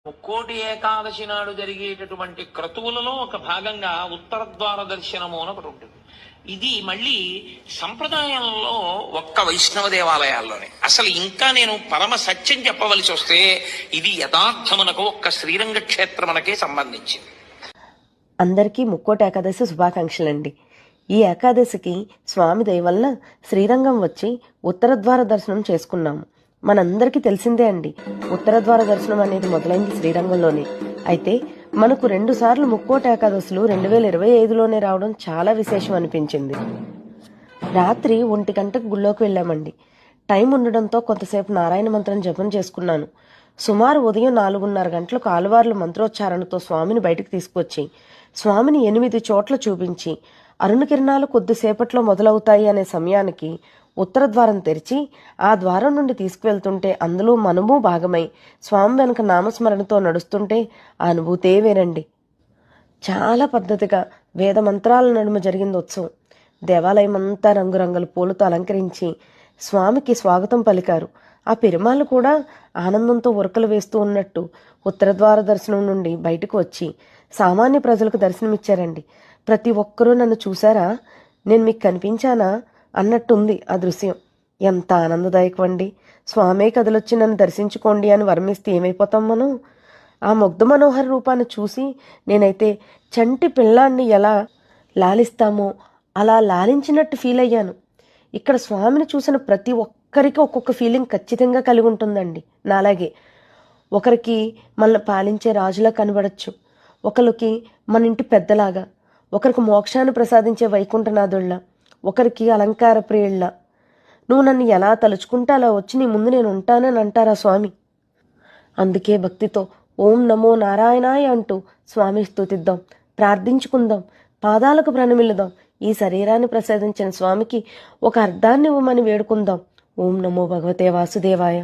ముక్కోటి ఏకాదశి నాడు జరిగేటటువంటి క్రతువులలో ఒక భాగంగా ఉత్తర ద్వార దర్శనము అని ఒకటి ఉంటుంది. ఇది మళ్ళీ సంప్రదాయంలో ఒక్క వైష్ణవ దేవాలయాల్లోనే. అసలు ఇంకా నేను పరమ సత్యం చెప్పవలసి వస్తే ఇది యథార్థమునకు ఒక్క శ్రీరంగ క్షేత్రమునకే సంబంధించింది. అందరికీ ముక్కోటి ఏకాదశి శుభాకాంక్షలండి. ఈ ఏకాదశికి స్వామి దయ వల్ల శ్రీరంగం వచ్చి ఉత్తర ద్వార దర్శనం చేసుకున్నాము. మనందరికీ తెలిసిందే అండి, ఉత్తర ద్వార దర్శనం అనేది మొదలైంది శ్రీరంగంలోనే. అయితే మనకు 2 సార్లు ముక్కోటి ఏకాదశులు 2025లోనే రావడం చాలా విశేషం అనిపించింది. రాత్రి 1 గంటకు గుళ్ళోకి వెళ్ళామండి. టైం ఉండడంతో కొంతసేపు నారాయణ మంత్రం జపం చేసుకున్నాను. సుమారు ఉదయం 4:30 గంటలకు ఆలువార్లు మంత్రోచ్చారణతో స్వామిని బయటకు తీసుకొచ్చి స్వామిని 8 చోట్ల చూపించి అరుణ కిరణాలు కొద్దిసేపట్లో మొదలవుతాయి అనే సమయానికి ఉత్తర ద్వారం తెరిచి ఆ ద్వారం నుండి తీసుకువెళ్తుంటే అందులో మనము భాగమై స్వామి వెనక నామస్మరణతో నడుస్తుంటే ఆ అనుభూతే వేరండి. చాలా పద్ధతిగా వేద మంత్రాల నడుమ జరిగింది ఉత్సవం. దేవాలయం అంతా రంగురంగుల పూలతో అలంకరించి స్వామికి స్వాగతం పలికారు. ఆ పెరుమాళ్ళు కూడా ఆనందంతో ఉరకలు వేస్తూ ఉన్నట్టు ఉత్తర ద్వార దర్శనం నుండి బయటకు వచ్చి సామాన్య ప్రజలకు దర్శనమిచ్చారండి. ప్రతి ఒక్కరూ నన్ను చూశారా, నేను మీకు కనిపించానా అన్నట్టుంది ఆ దృశ్యం. ఎంత ఆనందదాయకం అండి. స్వామే కదలొచ్చి నన్ను దర్శించుకోండి అని వర్మిస్తే ఏమైపోతాం మనం. ఆ ముగ్ధ మనోహర రూపాన్ని చూసి నేనైతే చంటి పిల్లాన్ని ఎలా లాలిస్తామో అలా లాలించినట్టు ఫీల్ అయ్యాను. ఇక్కడ స్వామిని చూసిన ప్రతి ఒక్కరికి ఒక్కొక్క ఫీలింగ్ ఖచ్చితంగా కలిగి ఉంటుందండి. నాలాగే ఒకరికి మనల్ని పాలించే రాజులా కనబడచ్చు, ఒకరికి మన ఇంటి పెద్దలాగా, ఒకరికి మోక్షాన్ని ప్రసాదించే వైకుంఠనాథుళ్ళ, ఒకరికి అలంకార ప్రియుళ్ళ. నువ్వు నన్ను ఎలా తలుచుకుంటే అలా వచ్చి నీ ముందు నేను ఉంటానని అంటారా స్వామి. అందుకే భక్తితో ఓం నమో నారాయణాయ అంటూ స్వామి స్తుతిద్దాం, ప్రార్థించుకుందాం, పాదాలకు ప్రణమిల్లుదాం. ఈ శరీరాన్ని ప్రసాదించిన స్వామికి ఒక అర్థాన్ని ఇవ్వమని వేడుకుందాం. ఓం నమో భగవతే వాసుదేవాయ.